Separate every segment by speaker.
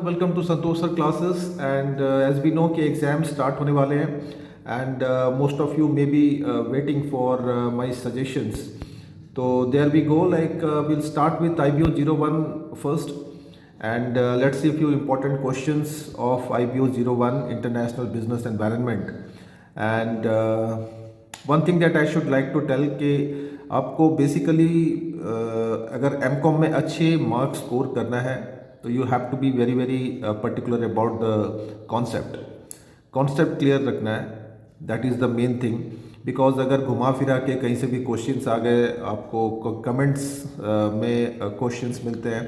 Speaker 1: Welcome to Santosh sir classes and as we know कि exam start होने वाले हैं and most of you may be waiting for my suggestions. तो there we go like we'll start with IBO 01 first and let's see a few important questions of IBO 01 International Business Environment. And one thing that I should like to tell कि आपको basically अगर MCom में अच्छे marks score करना है तो you have to be very very particular about the concept clear रखना है. That is the main thing. Because अगर घुमा फिरा के कहीं से भी क्वेश्चंस आ गए, आपको कमेंट्स में क्वेश्चंस मिलते हैं,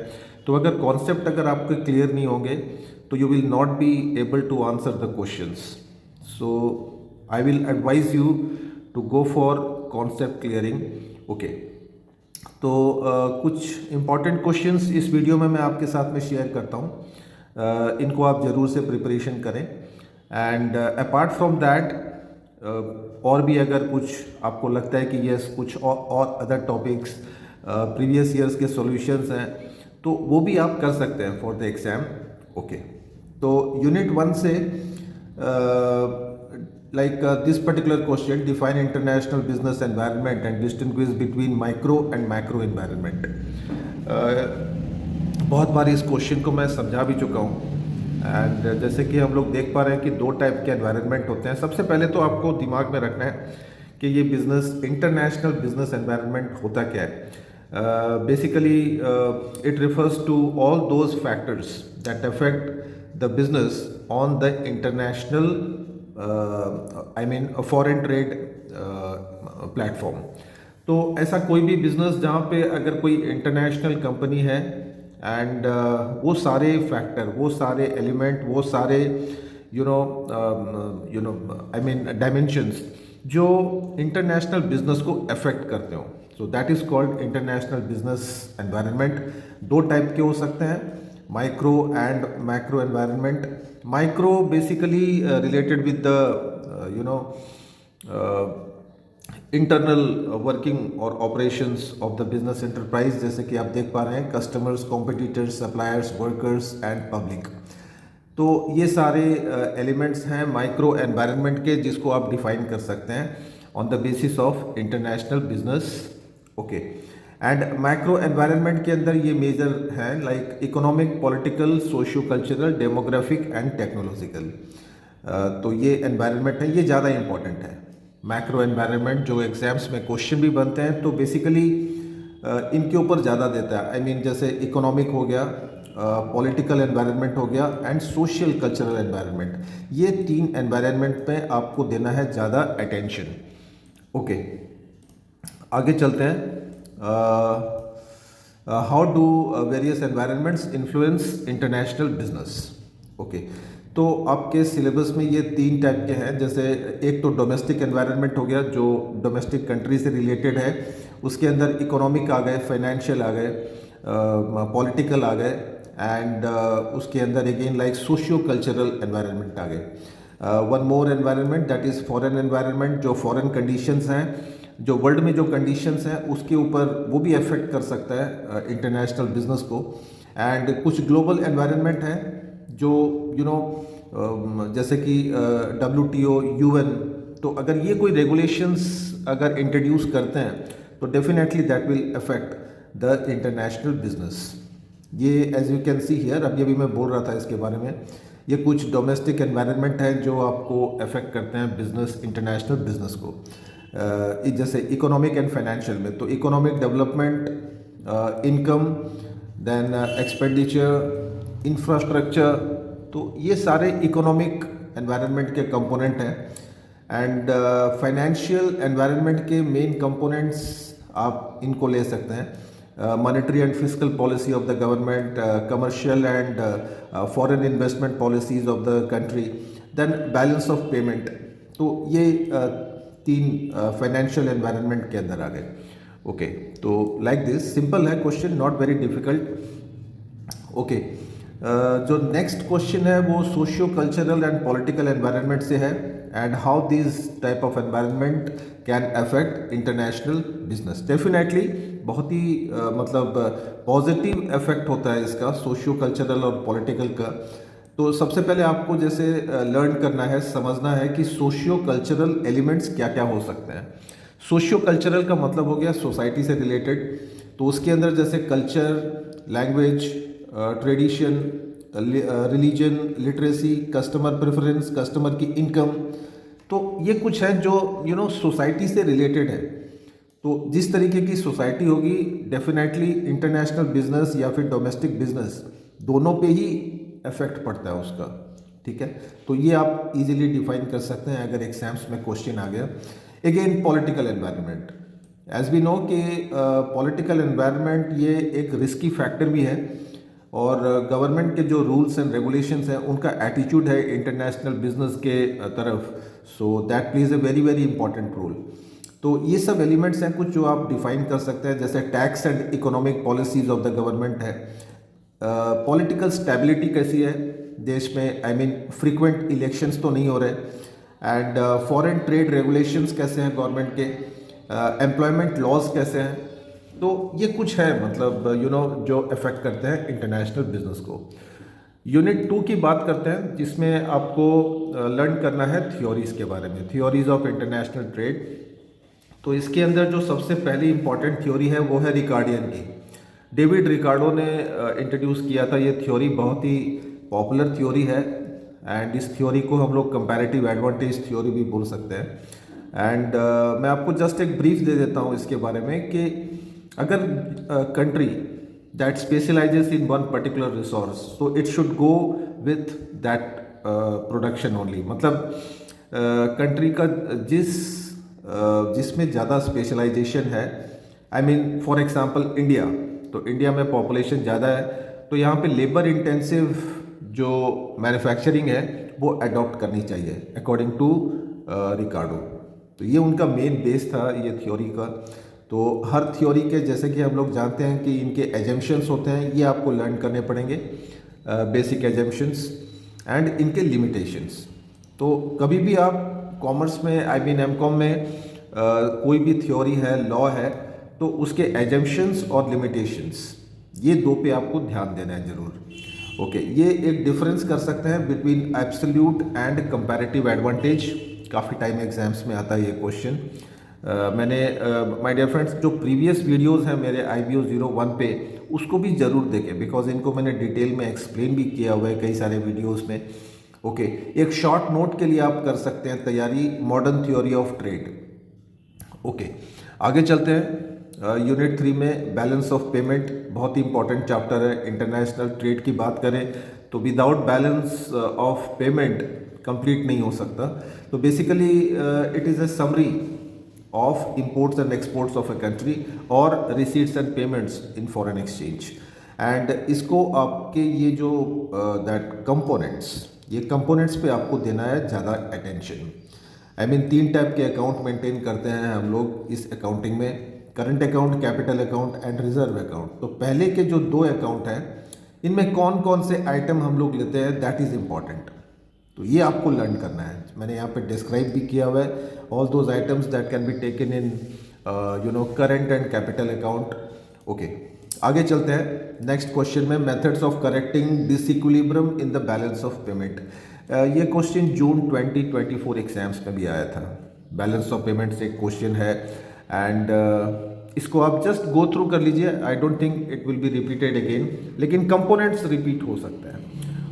Speaker 1: तो अगर कॉन्सेप्ट अगर आपके क्लियर नहीं होंगे तो you will not be able to answer the questions. So I will advise you to go for concept clearing. Okay, तो कुछ इम्पॉर्टेंट क्वेश्चंस इस वीडियो में मैं आपके साथ में शेयर करता हूँ. इनको आप ज़रूर से प्रिपरेशन करें. एंड अपार्ट फ्रॉम दैट और भी अगर कुछ आपको लगता है कि यस कुछ और अदर टॉपिक्स प्रीवियस ईयर्स के सॉल्यूशंस हैं तो वो भी आप कर सकते हैं फॉर द एग्ज़ाम. ओके, तो यूनिट 1 से like this particular question, define international business environment and distinguish between micro and macro environment. बहुत बार इस क्वेश्चन को मैं समझा भी चुका हूँ. एंड जैसे कि हम लोग देख पा रहे हैं कि दो टाइप के एनवायरनमेंट होते हैं. सबसे पहले तो आपको दिमाग में रखना है कि ये बिजनेस इंटरनेशनल बिजनेस एनवायरनमेंट होता क्या है. Basically it refers to all those factors that affect the business on the international I mean foreign trade platform. तो ऐसा कोई भी बिजनेस जहाँ पे अगर कोई इंटरनेशनल कंपनी है एंड वो सारे फैक्टर, वो सारे एलिमेंट, वो सारे you know I mean dimensions जो इंटरनेशनल बिजनेस को अफेक्ट करते हो, so that is called international business environment. दो टाइप के हो सकते हैं, micro and macro environment. Micro basically related with the internal working और operations of the business enterprise. जैसे कि आप देख पा रहे हैं, customers, competitors, suppliers, workers and public. तो ये सारे एलिमेंट्स हैं माइक्रो एनवायरनमेंट के, जिसको आप डिफाइन कर सकते हैं on the basis of international business. Okay, and macro environment के अंदर ये मेजर हैं like economic, political, socio cultural, demographic and technological. तो ये एनवायरनमेंट है, ये ज़्यादा इंपॉर्टेंट है. मैक्रो एनवायरनमेंट जो एग्जाम्स में क्वेश्चन भी बनते हैं तो बेसिकली इनके ऊपर ज़्यादा देता है. आई मीन जैसे इकोनॉमिक हो गया, पॉलिटिकल एनवायरनमेंट हो गया एंड सोशल कल्चरल एनवायरनमेंट. ये तीन एनवायरनमेंट पे आपको देना है ज़्यादा अटेंशन. ओके, आगे चलते हैं. How do various environments influence international business. Okay, तो आपके सिलेबस में ये तीन टाइप के हैं. जैसे एक तो डोमेस्टिक एनवायरनमेंट हो गया जो डोमेस्टिक कंट्री से रिलेटेड है, उसके अंदर इकोनॉमिक आ गए, फाइनेंशियल आ गए, पॉलिटिकल आ गए एंड उसके अंदर again like socio cultural environment आ गए. One more environment that is foreign environment, जो फॉरेन कंडीशंस हैं, जो वर्ल्ड में जो कंडीशंस हैं उसके ऊपर वो भी अफेक्ट कर सकता है इंटरनेशनल बिजनेस को. एंड कुछ ग्लोबल एनवायरनमेंट हैं जो यू नो जैसे कि WTO, UN. तो अगर ये कोई रेगुलेशंस अगर इंट्रोड्यूस करते हैं तो definitely that will affect the international business. ये as you can see here, अभी अभी मैं बोल रहा था इसके बारे में, ये कुछ डोमेस्टिक एनवायरनमेंट हैं जो आपको अफेक्ट करते हैं बिजनेस, इंटरनेशनल बिजनेस को. जैसे इकोनॉमिक एंड फाइनेंशियल में, तो economic development, income, then expenditure, infrastructure, तो ये सारे इकोनॉमिक एनवायरनमेंट के कंपोनेंट हैं. एंड फाइनेंशियल एनवायरनमेंट के मेन कंपोनेंट्स आप इनको ले सकते हैं, monetary and fiscal policy of the government, commercial and foreign investment policies of the country, then balance of payment. तो ये तीन फाइनेंशियल एनवायरनमेंट के अंदर आ गए. ओके, तो लाइक दिस सिंपल है question, not very difficult. Okay, जो नेक्स्ट क्वेश्चन है वो socio cultural and political environment से है and how this type of environment can affect international business. Definitely बहुत ही मतलब पॉजिटिव इफेक्ट होता है इसका सोशियो कल्चरल और पॉलिटिकल का। तो सबसे पहले आपको जैसे लर्न करना है, समझना है कि सोशियो कल्चरल एलिमेंट्स क्या क्या हो सकते हैं। सोशियो कल्चरल का मतलब हो गया सोसाइटी से रिलेटेड, तो उसके अंदर जैसे culture, language, tradition, religion, literacy, customer preference, customer की इनकम, तो ये कुछ है जो सोसाइटी से रिलेटेड है। तो जिस तरीके की सोसाइटी होगी डेफिनेटली इंटरनेशनल बिजनेस या फिर डोमेस्टिक बिजनेस दोनों पे ही इफेक्ट पड़ता है उसका। ठीक है, तो ये आप इजीली डिफाइन कर सकते हैं अगर एग्जाम्स में क्वेश्चन आ गया। Again political environment, as we know कि पॉलिटिकल एनवायरनमेंट ये एक रिस्की फैक्टर भी है, और गवर्नमेंट के जो रूल्स एंड रेगुलेशंस हैं उनका एटीट्यूड है इंटरनेशनल बिजनेस के तरफ, so that plays a very very important role. तो ये सब एलिमेंट्स हैं कुछ जो आप डिफाइन कर सकते हैं, जैसे tax and economic policies of the government है, पॉलिटिकल स्टेबिलिटी कैसी है देश में, आई मीन फ्रीक्वेंट इलेक्शंस तो नहीं हो रहे, एंड फॉरेन ट्रेड रेगुलेशंस कैसे हैं गवर्नमेंट के, एम्प्लॉयमेंट लॉज कैसे हैं। तो ये कुछ है मतलब जो इफेक्ट करते हैं इंटरनेशनल बिजनेस को। यूनिट 2 की बात करते हैं जिसमें आपको लर्न करना है थ्योरीज के बारे में, थ्योरीज ऑफ इंटरनेशनल ट्रेड। तो इसके अंदर जो सबसे पहली इंपॉर्टेंट थ्योरी है वो है रिकार्डियन की। डेविड रिकार्डो ने इंट्रोड्यूस किया था ये थ्योरी, बहुत ही पॉपुलर थ्योरी है, एंड इस थ्योरी को हम लोग कंपैरेटिव एडवांटेज थ्योरी भी बोल सकते हैं। एंड मैं आपको जस्ट एक ब्रीफ दे देता हूँ इसके बारे में कि अगर country that specialises in one particular resource, so it should go with that production only. मतलब कंट्री का जिसमें ज़्यादा स्पेशलाइजेशन है, I mean for example India, तो इंडिया में पॉपुलेशन ज़्यादा है, तो यहाँ पे लेबर इंटेंसिव जो मैन्युफैक्चरिंग है वो अडॉप्ट करनी चाहिए अकॉर्डिंग टू रिकार्डो। तो ये उनका मेन बेस था ये थ्योरी का। तो हर थ्योरी के जैसे कि हम लोग जानते हैं कि इनके एजम्पशंस होते हैं, ये आपको लर्न करने पड़ेंगे, बेसिक एजम्पशंस एंड इनके लिमिटेशंस। तो कभी भी आप कॉमर्स में, आई मीन एमकॉम में कोई भी थ्योरी है, लॉ है, तो उसके एजम्पशंस और लिमिटेशंस ये दो पे आपको ध्यान देना है ज़रूर। ओके, ये एक डिफरेंस कर सकते हैं between absolute and comparative advantage. काफ़ी टाइम एग्जाम्स में आता है ये क्वेश्चन। मैंने माय डियर फ्रेंड्स जो प्रीवियस वीडियोस हैं मेरे IBO 01 पे, उसको भी ज़रूर देखें, बिकॉज इनको मैंने डिटेल में एक्सप्लेन भी किया हुआ है कई सारे वीडियोस में। ओके, एक शॉर्ट नोट के लिए आप कर सकते हैं तैयारी, modern theory of trade. Okay, आगे चलते हैं। यूनिट 3 में बैलेंस ऑफ पेमेंट बहुत ही इंपॉर्टेंट चैप्टर है। इंटरनेशनल ट्रेड की बात करें तो without balance of payment complete नहीं हो सकता। तो basically it is a summary of imports and exports of a country और receipts and payments in foreign exchange. And इसको आपके ये जो दैट कंपोनेंट्स, ये कंपोनेंट्स पे आपको देना है ज़्यादा अटेंशन। आई मीन 3 टाइप के अकाउंट मेंटेन करते हैं हम लोग इस अकाउंटिंग में, current account, capital account and reserve account. तो पहले के जो 2 अकाउंट हैं इनमें कौन कौन से आइटम हम लोग लेते हैं, दैट इज़ इम्पॉर्टेंट। तो ये आपको लर्न करना है, मैंने यहाँ पे डिस्क्राइब भी किया हुआ है, all those items that can be taken in current and capital account. Okay, आगे चलते हैं नेक्स्ट क्वेश्चन में, methods of correcting disequilibrium in the balance of payment. ये क्वेश्चन जून 2024 एग्जाम्स में भी आया था। बैलेंस ऑफ पेमेंट से एक क्वेश्चन है, एंड इसको आप जस्ट गो थ्रू कर लीजिए, I don't think it will be repeated again, लेकिन कंपोनेंट्स रिपीट हो सकते हैं।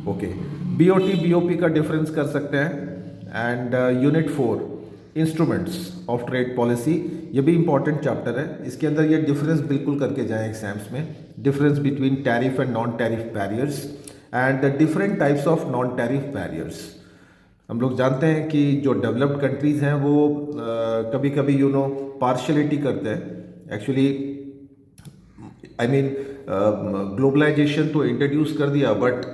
Speaker 1: ओके, BOT BOP का डिफरेंस कर सकते हैं। And unit 4 instruments of trade policy, ये भी इंपॉर्टेंट चैप्टर है। इसके अंदर ये डिफरेंस बिल्कुल करके जाएं एग्जाम्स में, difference between tariff and non tariff barriers and the different types of non tariff barriers. हम लोग जानते हैं कि जो डेवलप्ड कंट्रीज़ हैं वो कभी कभी पार्शलिटी करते हैं। एक्चुअली आई मीन ग्लोबलाइजेशन तो इंट्रोड्यूस कर दिया, but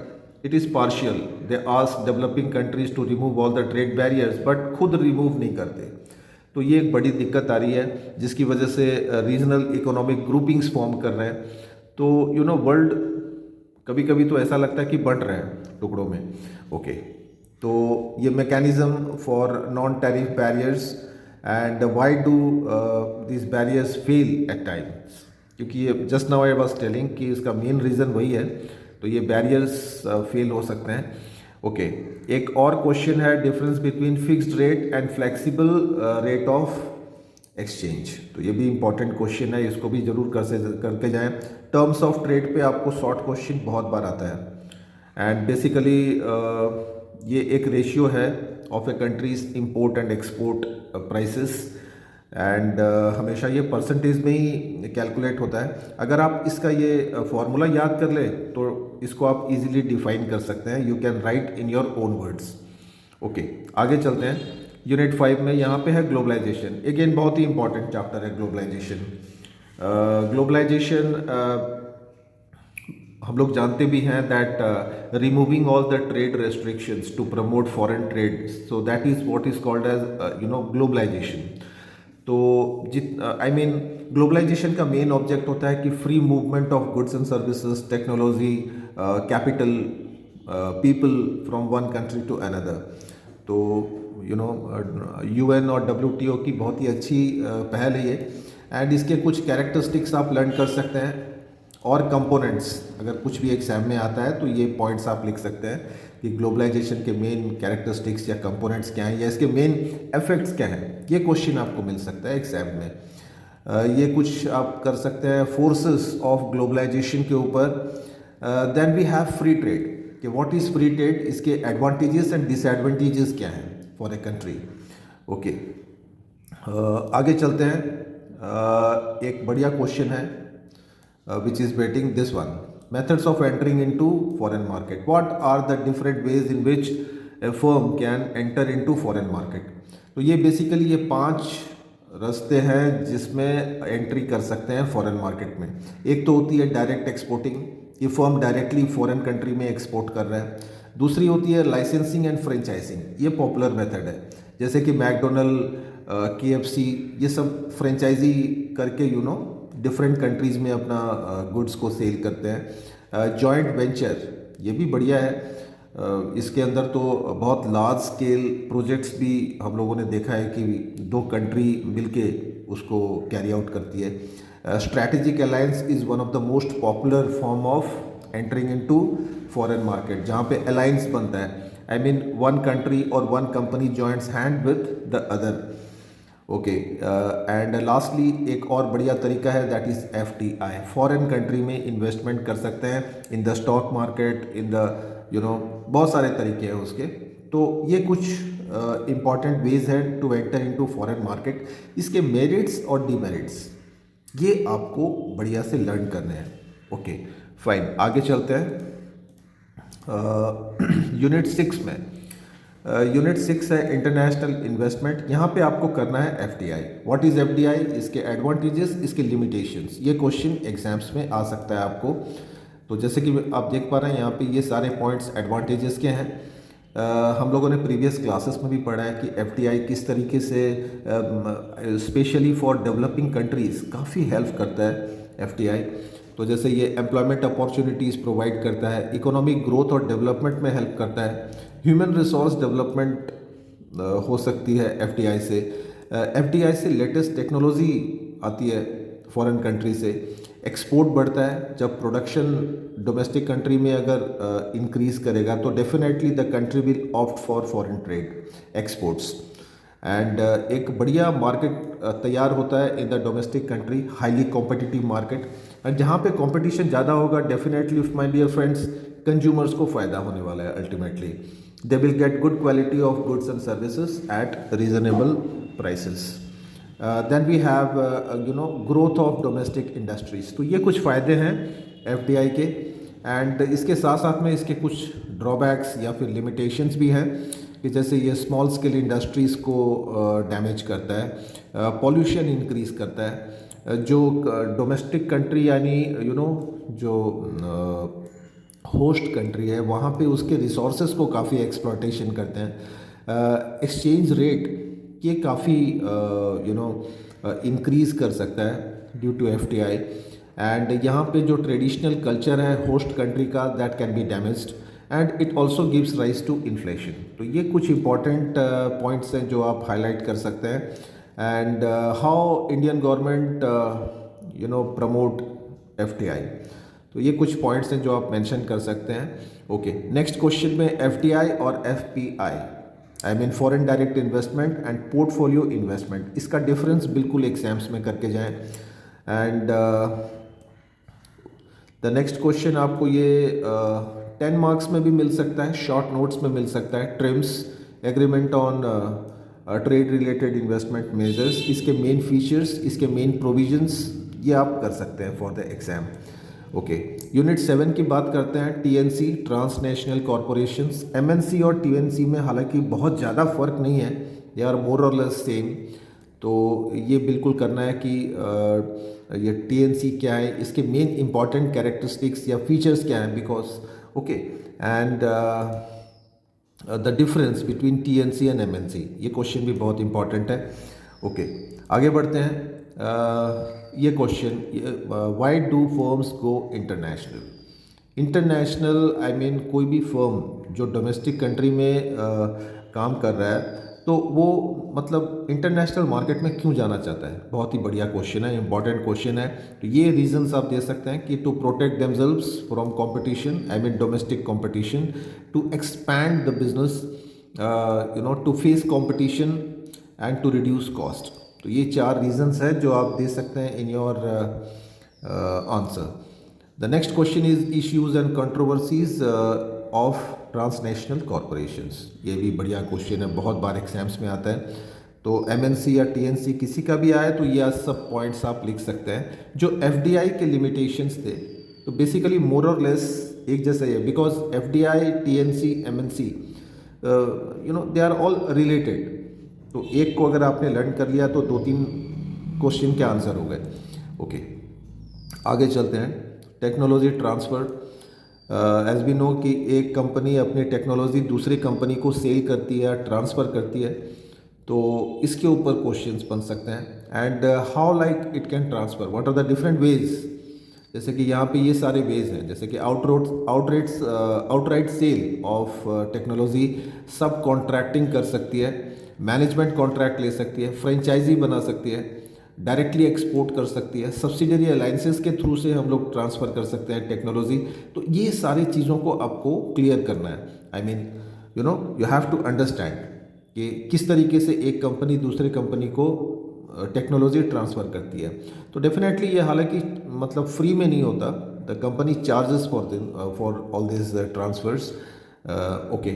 Speaker 1: it is partial. They ask developing countries to remove all the trade barriers, but खुद रिमूव नहीं करते। तो ये एक बड़ी दिक्कत आ रही है, जिसकी वजह से रीजनल इकोनॉमिक ग्रुपिंग्स फॉर्म कर रहे हैं। तो वर्ल्ड कभी कभी तो ऐसा लगता है कि बंट रहे हैं टुकड़ों में। ओके, तो ये mechanism for non tariff barriers and why do this barriers fail at times. क्योंकि ये just now I was telling कि इसका मेन रीज़न वही है, तो ये बैरियर्स फेल हो सकते हैं। ओके, एक और क्वेश्चन है, difference between fixed rate and flexible rate of exchange. तो ये भी इंपॉर्टेंट क्वेश्चन है, इसको भी जरूर करके जाएं। टर्म्स ऑफ ट्रेड पे आपको शॉर्ट क्वेश्चन बहुत बार आता है, एंड बेसिकली ये एक रेशियो है of A countries import and export prices, and हमेशा ये परसेंटेज में ही कैलकुलेट होता है। अगर आप इसका ये फॉर्मूला याद कर ले तो इसको आप इजीली डिफाइन कर सकते हैं, you can write in your own words. Okay, आगे चलते हैं। यूनिट 5 में यहाँ पे है ग्लोबलाइजेशन। अगेन बहुत ही इंपॉर्टेंट चैप्टर है ग्लोबलाइजेशन। ग्लोबलाइजेशन हम लोग जानते भी हैं that removing all the trade restrictions to promote foreign trade, so that is what is called as globalization. तो आई मीन ग्लोबलाइजेशन का मेन ऑब्जेक्ट होता है कि free movement of goods and services, technology, capital, people from one country to another. तो UN और WTO की बहुत ही अच्छी पहल है ये, एंड इसके कुछ कैरेक्टरिस्टिक्स आप लर्न कर सकते हैं, और कंपोनेंट्स अगर कुछ भी एग्जाम में आता है तो ये पॉइंट्स आप लिख सकते हैं कि ग्लोबलाइजेशन के मेन कैरेक्टरिस्टिक्स या कंपोनेंट्स क्या हैं, या इसके मेन इफेक्ट्स क्या हैं। ये क्वेश्चन आपको मिल सकता है एग्जाम में। ये कुछ आप कर सकते हैं फोर्सेस ऑफ ग्लोबलाइजेशन के ऊपर। Then we have free trade, कि व्हाट इज़ फ्री ट्रेड, इसके एडवांटेजेस एंड डिसएडवांटेजेस क्या हैं फॉर ए कंट्री। ओके, आगे चलते हैं। एक बढ़िया क्वेश्चन है which is waiting, this one, methods of entering into foreign market. What are the different ways in which a firm can enter into foreign market? तो ये बेसिकली ये 5 रास्ते हैं जिसमें एंट्री कर सकते हैं फॉरेन मार्केट में। एक तो होती है डायरेक्ट एक्सपोर्टिंग, ये फर्म डायरेक्टली फॉरेन कंट्री में एक्सपोर्ट कर रहा है। दूसरी होती है लाइसेंसिंग एंड फ्रेंचाइजिंग, ये पॉपुलर मेथड है, जैसे कि मैकडोनल्ड, KFC, ये सब फ्रेंचाइजी करके डिफरेंट कंट्रीज़ में अपना गुड्स को सेल करते हैं। जॉइंट वेंचर, ये भी बढ़िया है, इसके अंदर तो बहुत लार्ज स्केल प्रोजेक्ट्स भी हम लोगों ने देखा है कि 2 कंट्री मिलके उसको कैरी आउट करती है। Strategic alliance is one of the most popular form of entering into foreign market, जहाँ पे अलायंस बनता है, आई मीन वन कंट्री और one company joints hand with the other. Okay, and lastly एक और बढ़िया तरीका है, that is FDI, foreign country में इन्वेस्टमेंट कर सकते हैं in the stock market, in the बहुत सारे तरीके हैं उसके। तो ये कुछ इम्पॉर्टेंट वेज है to enter into foreign market. इसके मेरिट्स और डीमेरिट्स ये आपको बढ़िया से लर्न करने हैं। ओके फाइन, आगे चलते हैं। यूनिट 6 में यूनिट 6 है इंटरनेशनल इन्वेस्टमेंट। यहाँ पे आपको करना है FDI। व्हाट इज़ FDI, इसके एडवांटेजेस, इसके लिमिटेशंस, ये क्वेश्चन एग्जाम्स में आ सकता है आपको। तो जैसे कि आप देख पा रहे हैं यहाँ पे ये सारे पॉइंट्स एडवांटेजेस के हैं। हम लोगों ने प्रीवियस क्लासेस में भी पढ़ा है कि FDI किस तरीके से स्पेशली फॉर डेवलपिंग कंट्रीज़ काफ़ी हेल्प करता है FDI। तो जैसे ये एम्प्लॉयमेंट अपॉर्चुनिटीज़ प्रोवाइड करता है, इकोनॉमिक ग्रोथ और डेवलपमेंट में हेल्प करता है, ह्यूमन रिसोर्स डेवलपमेंट हो सकती है FDI से। FDI से लेटेस्ट टेक्नोलॉजी आती है फॉरेन कंट्री से, एक्सपोर्ट बढ़ता है। जब प्रोडक्शन डोमेस्टिक कंट्री में अगर इंक्रीज़ करेगा तो definitely the country will opt for foreign trade, exports, and एक बढ़िया मार्केट तैयार होता है in the domestic country, highly competitive market. And जहाँ पे कंपटीशन ज़्यादा होगा definitely my dear friends consumers को फ़ायदा होने वाला है। Ultimately they will get good quality of goods and services at reasonable prices. Then we have growth of domestic industries. तो ये कुछ फ़ायदे हैं FDI के, एंड इसके साथ साथ में इसके कुछ ड्रॉबैक्स या फिर लिमिटेशंस भी हैं कि जैसे ये स्मॉल स्केल इंडस्ट्रीज़ को डैमेज करता है, पॉल्यूशन इंक्रीज़ करता है, जो डोमेस्टिक कंट्री यानी जो होस्ट कंट्री है वहाँ पे उसके रिसोर्सेज को काफ़ी एक्सप्लॉयटेशन करते हैं। एक्सचेंज रेट ये काफ़ी इंक्रीज़ कर सकता है ड्यू टू FDI, एंड यहाँ पे जो ट्रेडिशनल कल्चर है होस्ट कंट्री का that can be damaged, and it also gives rise to inflation. तो ये कुछ इंपॉर्टेंट पॉइंट्स हैं जो आप हाईलाइट कर सकते हैं। And how Indian government promote FDI। तो ये कुछ पॉइंट्स हैं जो आप मेंशन कर सकते हैं। ओके, नेक्स्ट क्वेश्चन में FDI और FPI, I mean foreign direct investment and portfolio investment, इसका डिफरेंस बिल्कुल एग्जाम्स में करके जाएं। एंड द नेक्स्ट क्वेश्चन आपको ये 10 मार्क्स में भी मिल सकता है, शॉर्ट नोट्स में मिल सकता है। TRIMS agreement on trade related investment measures, इसके मेन फीचर्स, इसके मेन प्रोविजंस, ये आप कर सकते हैं for the exam. Okay, unit 7 की बात करते हैं। TNC, transnational corporations. MNC और TNC में हालांकि बहुत ज़्यादा फ़र्क नहीं है, दे आर मोर और लेस सेम। तो ये बिल्कुल करना है कि ये TNC क्या है, इसके मेन इंपॉर्टेंट कैरेक्टरिस्टिक्स या फीचर्स क्या हैं, because okay, and the difference between TNC and MNC, ये क्वेश्चन भी बहुत इंपॉर्टेंट है। ओके, आगे बढ़ते हैं। ये question, why do firms go international. International I mean कोई भी फर्म जो डोमेस्टिक कंट्री में काम कर रहा है, तो वो मतलब इंटरनेशनल मार्केट में क्यों जाना चाहता है। बहुत ही बढ़िया क्वेश्चन है, इंपॉर्टेंट क्वेश्चन है। तो ये रीजंस आप दे सकते हैं कि to protect themselves from competition, I mean domestic competition, to expand the business, to face competition and to reduce cost. तो ये 4 रीजंस है जो आप दे सकते हैं in your answer. The next question is issues and controversies of transnational corporations. ये भी बढ़िया क्वेश्चन है, बहुत बार एग्जाम्स में आता है। तो MNC या TNC किसी का भी आए तो ये सब पॉइंट्स आप लिख सकते हैं। जो FDI के लिमिटेशंस थे, तो बेसिकली मोर और लेस एक जैसा ही है, because FDI, TNC, MNC they are all related. तो एक को अगर आपने लर्न कर लिया तो 2-3 क्वेश्चन के आंसर हो गए। ओके, आगे चलते हैं। Technology transfer, as we know कि एक कंपनी अपनी टेक्नोलॉजी दूसरी कंपनी को सेल करती है या ट्रांसफ़र करती है, तो इसके ऊपर क्वेश्चंस बन सकते हैं। And how like it can transfer, what are the different ways. जैसे कि यहाँ पे ये सारे वेज हैं, जैसे कि आउटराइट सेल ऑफ टेक्नोलॉजी, सब कॉन्ट्रैक्टिंग कर सकती है, मैनेजमेंट कॉन्ट्रैक्ट ले सकती है, फ्रेंचाइजी बना सकती है, डायरेक्टली एक्सपोर्ट कर सकती है, सब्सिडरी अलाइंसेस के थ्रू से हम लोग ट्रांसफ़र कर सकते हैं टेक्नोलॉजी। तो ये सारी चीज़ों को आपको क्लियर करना है। I mean you have to understand कि किस तरीके से एक कंपनी दूसरे कंपनी को टेक्नोलॉजी ट्रांसफ़र करती है। तो डेफिनेटली ये हालांकि मतलब फ्री में नहीं होता, the company charges for all this transfers. Okay,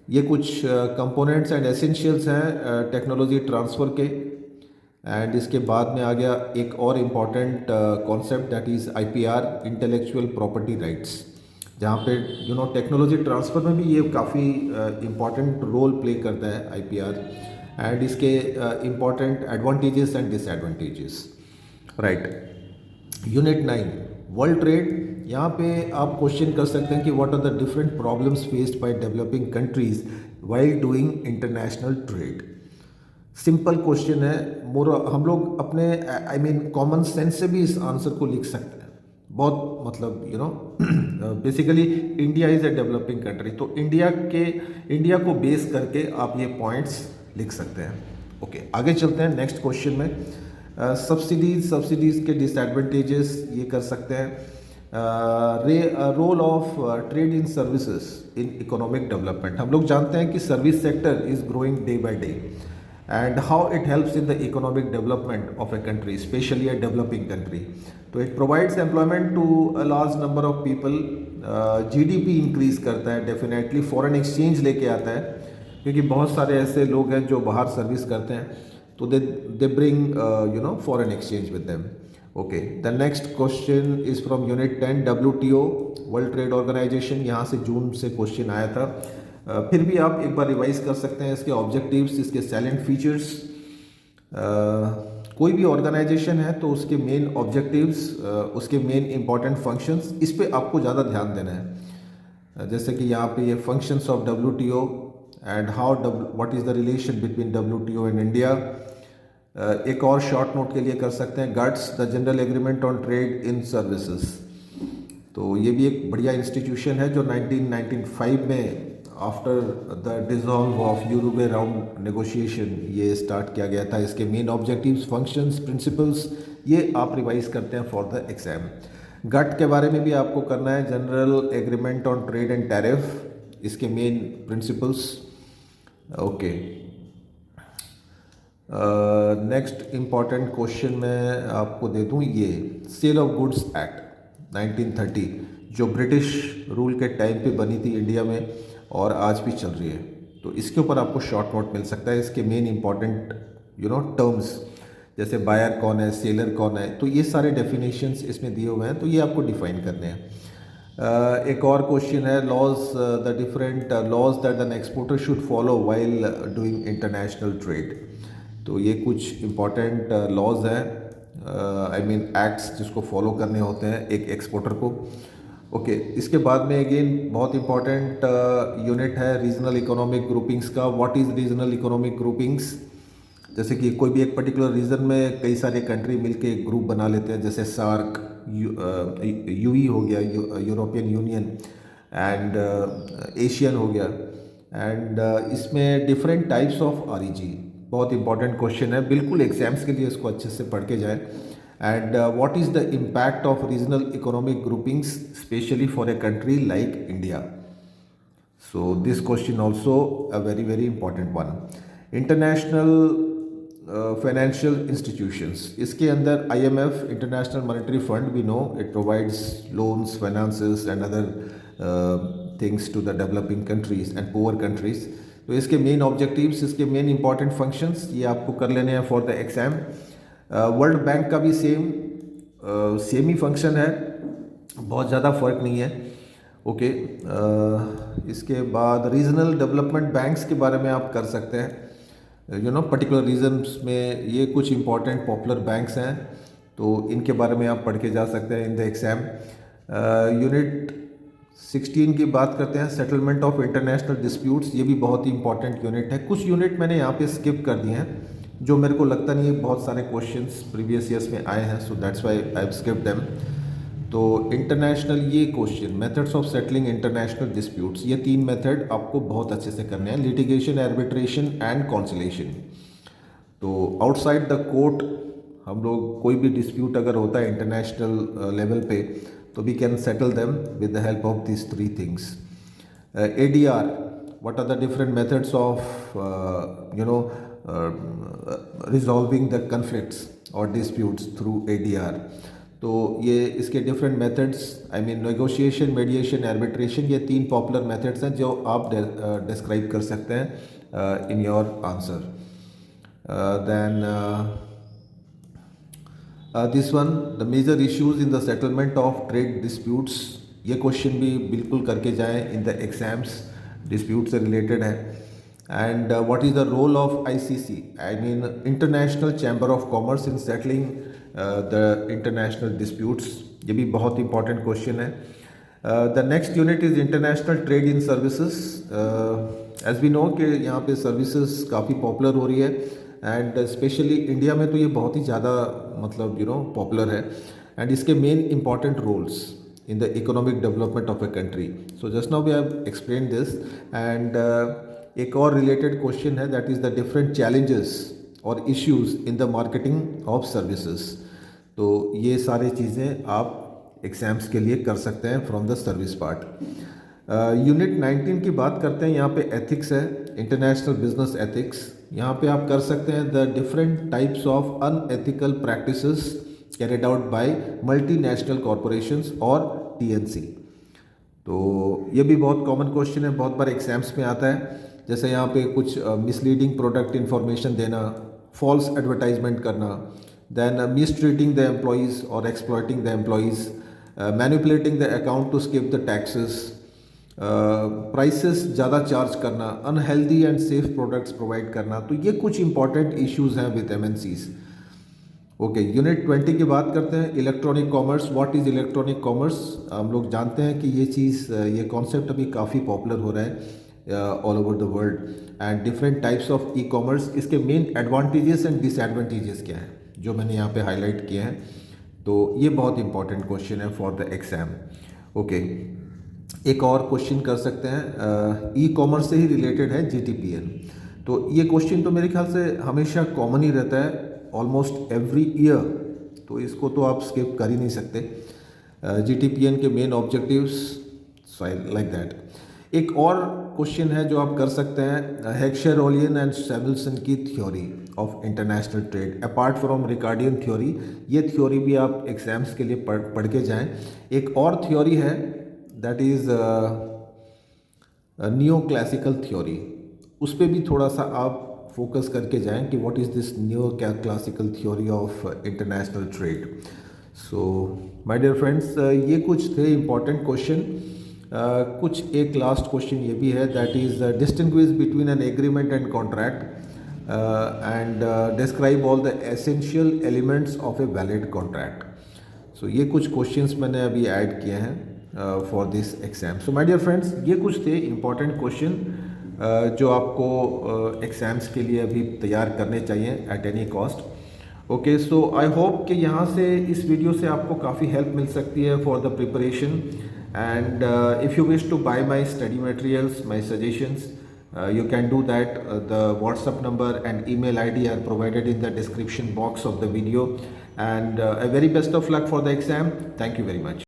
Speaker 1: ये कुछ कंपोनेंट्स एंड एसेंशियल्स हैं टेक्नोलॉजी ट्रांसफ़र के। एंड इसके बाद में आ गया एक और important concept, that is IPR, intellectual property rights, जहाँ पे टेक्नोलॉजी ट्रांसफ़र में भी ये काफ़ी इम्पॉर्टेंट रोल प्ले करता है IPR, एंड इसके important advantages and disadvantages. Right, unit 9 world trade. यहाँ पे आप क्वेश्चन कर सकते हैं कि what are the different problems faced by developing countries while doing international trade. Simple question है, मोर हम लोग अपने आई मीन कॉमन सेंस से भी इस आंसर को लिख सकते हैं। बहुत मतलब basically India is a developing country, तो इंडिया को बेस करके आप ये पॉइंट्स लिख सकते हैं। ओके, आगे चलते हैं नेक्स्ट क्वेश्चन में। सब्सिडीज़ के डिसएडवांटेजेस ये कर सकते हैं। Role of trade in services in economic development. हम लोग जानते हैं कि service sector is growing day by day, and how it helps in the economic development of a country, especially a developing country. तो it provides employment to a large number of people, GDP increase करता है, definitely foreign exchange लेके आता है, क्योंकि बहुत सारे ऐसे लोग हैं जो बाहर सर्विस करते हैं, तो they bring foreign exchange with them. Okay, the next question is from unit 10 WTO, World Trade Organization। यहाँ से जून से क्वेश्चन आया था। फिर भी आप एक बार रिवाइज कर सकते हैं इसके ऑब्जेक्टिव्स, इसके सैलेंट फीचर्स। कोई भी ऑर्गेनाइजेशन है तो उसके मेन ऑब्जेक्टिव्स, उसके मेन इंपॉर्टेंट फंक्शंस, इस पे आपको ज़्यादा ध्यान देना है। जैसे कि यहाँ पे ये functions of WTO and how what is the relation between WTO and India. एक और शॉर्ट नोट के लिए कर सकते हैं GATS, the general agreement on trade in services. तो ये भी एक बढ़िया इंस्टीट्यूशन है जो 1995 में after the dissolve of Uruguay round negotiation ये स्टार्ट किया गया था। इसके मेन ऑब्जेक्टिव्स, फंक्शंस, प्रिंसिपल्स ये आप रिवाइज करते हैं फॉर द एग्ज़ाम। गट के बारे में भी आपको करना है, general agreement on trade and tariff, इसके main principles. Okay, next important question मैं आपको दे दूँ, ये सेल ऑफ गुड्स एक्ट 1930 जो ब्रिटिश रूल के टाइम पे बनी थी इंडिया में और आज भी चल रही है, तो इसके ऊपर आपको शॉर्ट नोट मिल सकता है। इसके मेन इंपॉर्टेंट टर्म्स जैसे बायर कौन है, सेलर कौन है, तो ये सारे डेफिनेशंस इसमें दिए हुए हैं, तो ये आपको डिफाइन करने हैं। एक और क्वेश्चन है, laws the different laws that an exporter should follow while doing international trade. तो ये कुछ इम्पॉर्टेंट लॉज हैं, आई मीन एक्ट्स जिसको फॉलो करने होते हैं एक एक्सपोर्टर को। ओके, इसके बाद में अगेन बहुत इंपॉर्टेंट यूनिट है रीजनल इकोनॉमिक ग्रुपिंग्स का। What is regional economic groupings? जैसे कि कोई भी एक पर्टिकुलर रीजन में कई सारे कंट्री मिलके एक ग्रुप बना लेते हैं, जैसे सार्क, यूई हो गया, यूरोपियन यूनियन, एंड एशियन हो गया, एंड इसमें डिफरेंट टाइप्स ऑफ आरईजी। बहुत इंपॉर्टेंट क्वेश्चन है, बिल्कुल एग्जाम्स के लिए इसको अच्छे से पढ़ के जाए। And what is the impact of regional economic groupings specially for a country like India? So this question also a very very important one. International financial institutions, इसके अंदर IMF, international monetary fund, we know it provides loans, finances and other things to the developing countries and poor countries. तो इसके main objectives, इसके main important functions ये आपको कर लेने हैं for the exam. World bank का भी सेम ही फंक्शन है, बहुत ज़्यादा फर्क नहीं है। ओके, इसके बाद रीजनल डेवलपमेंट बैंक्स के बारे में आप कर सकते हैं, पर्टिकुलर रीजन्स में ये कुछ इंपॉर्टेंट पॉपुलर बैंक्स हैं, तो इनके बारे में आप पढ़ के जा सकते हैं इन द एग्ज़ाम। यूनिट 16 की बात करते हैं, सेटलमेंट ऑफ इंटरनेशनल डिस्प्यूट्स, ये भी बहुत ही इंपॉर्टेंट यूनिट है। कुछ यूनिट मैंने यहाँ पे स्किप कर दिए हैं जो मेरे को लगता नहीं है बहुत सारे क्वेश्चंस प्रीवियस ईयर्स में आए हैं, so that's why I have skipped them. तो इंटरनेशनल ये question, methods of settling international disputes, ये 3 मेथड आपको बहुत अच्छे से करने हैं, लिटिगेशन, आर्बिट्रेशन एंड कॉन्सिलेशन। तो आउटसाइड द कोर्ट हम लोग कोई भी डिस्प्यूट अगर होता है इंटरनेशनल लेवल पे, तो we can settle them with the help of this 3 things. ADR, what are the different methods of resolving the conflicts or disputes through ADR? तो ये इसके different methods, I mean negotiation, mediation, arbitration, ये 3 popular methods हैं जो आप describe कर सकते हैं in your answer. Then this one, the major issues in the settlement of trade disputes, ये क्वेश्चन भी बिल्कुल करके जाएं इन द एग्जाम्स, डिस्प्यूट से रिलेटेड है। And what is the role of ICC, I mean international chamber of commerce, in settling the international disputes, ये भी बहुत इंपॉर्टेंट क्वेश्चन है। The next unit is international trade in services. As we know कि यहाँ पे services काफ़ी popular हो रही है, एंड स्पेशली इंडिया में तो ये बहुत ही ज़्यादा मतलब पॉपुलर है, एंड इसके main important roles in the economic development of a country. So just now we have explained this, and एक और related question है, that is the different challenges or issues in the marketing of services. तो ये सारी चीज़ें आप exams के लिए कर सकते हैं from the service part. Unit 19 की बात करते हैं, यहाँ पे एथिक्स है, इंटरनेशनल बिजनेस एथिक्स। यहाँ पे आप कर सकते हैं the different types of unethical practices carried out by multinational corporations और TNC। तो ये भी बहुत कॉमन क्वेश्चन है, बहुत बार एग्जाम्स में आता है। जैसे यहाँ पे कुछ मिसलीडिंग प्रोडक्ट इन्फॉर्मेशन देना, फॉल्स एडवर्टाइजमेंट करना, देन मिसट्रीटिंग द एम्प्लॉयज़ और exploiting the employees, manipulating the account to skip the taxes, prices ज़्यादा चार्ज करना, unhealthy and safe products provide करना। तो ये कुछ इंपॉर्टेंट इश्यूज़ हैं विद MNCs। ओके, यूनिट 20 की बात करते हैं, electronic commerce. What is electronic commerce? हम लोग जानते हैं कि ये चीज़, ये कॉन्सेप्ट अभी काफ़ी पॉपुलर हो रहा है all over the world, and different types of e-commerce. इसके मेन एडवांटेजेस एंड डिसएडवांटेजेस क्या हैं जो मैंने यहाँ पे हाईलाइट किए हैं, तो ये बहुत इंपॉर्टेंट क्वेश्चन है फॉर द एग्जाम। ओके, एक और क्वेश्चन कर सकते हैं, E-कॉमर्स से ही रिलेटेड है, GTPL। तो ये क्वेश्चन तो मेरे ख्याल से हमेशा कॉमन ही रहता है, ऑलमोस्ट एवरी ईयर तो इसको तो आप स्किप कर ही नहीं सकते। GTPN के मेन ऑब्जेक्टिव्स लाइक दैट। एक और क्वेश्चन है जो आप कर सकते हैं, हेक्शर-ओलियन एंड सैमुअल्सन की theory of international trade apart from Ricardian theory. ये थ्योरी भी आप एग्जाम्स के लिए पढ़ के जाएं। एक और थ्योरी है that is neo classical theory, उस पर भी थोड़ा सा आप फोकस करके जाएं कि what is this neo classical theory of international trade. So my dear friends, ये कुछ थे इम्पॉर्टेंट क्वेश्चन। कुछ एक लास्ट क्वेश्चन ये भी है that is distinguish between an agreement and contract and describe all the essential elements of a valid contract. So ये कुछ क्वेश्चंस मैंने अभी ऐड किए हैं for this exam. So my dear friends, ये कुछ थे इम्पॉर्टेंट क्वेश्चन जो आपको एग्ज़ाम्स के लिए अभी तैयार करने चाहिए at any cost. Okay, so I hope कि यहाँ से इस वीडियो से आपको काफ़ी हेल्प मिल सकती है for the preparation. And if you wish to buy my study materials, my suggestions, you can do that. The WhatsApp number and email ID are provided in the description box of the video. And a very best of luck for the exam. Thank you very much.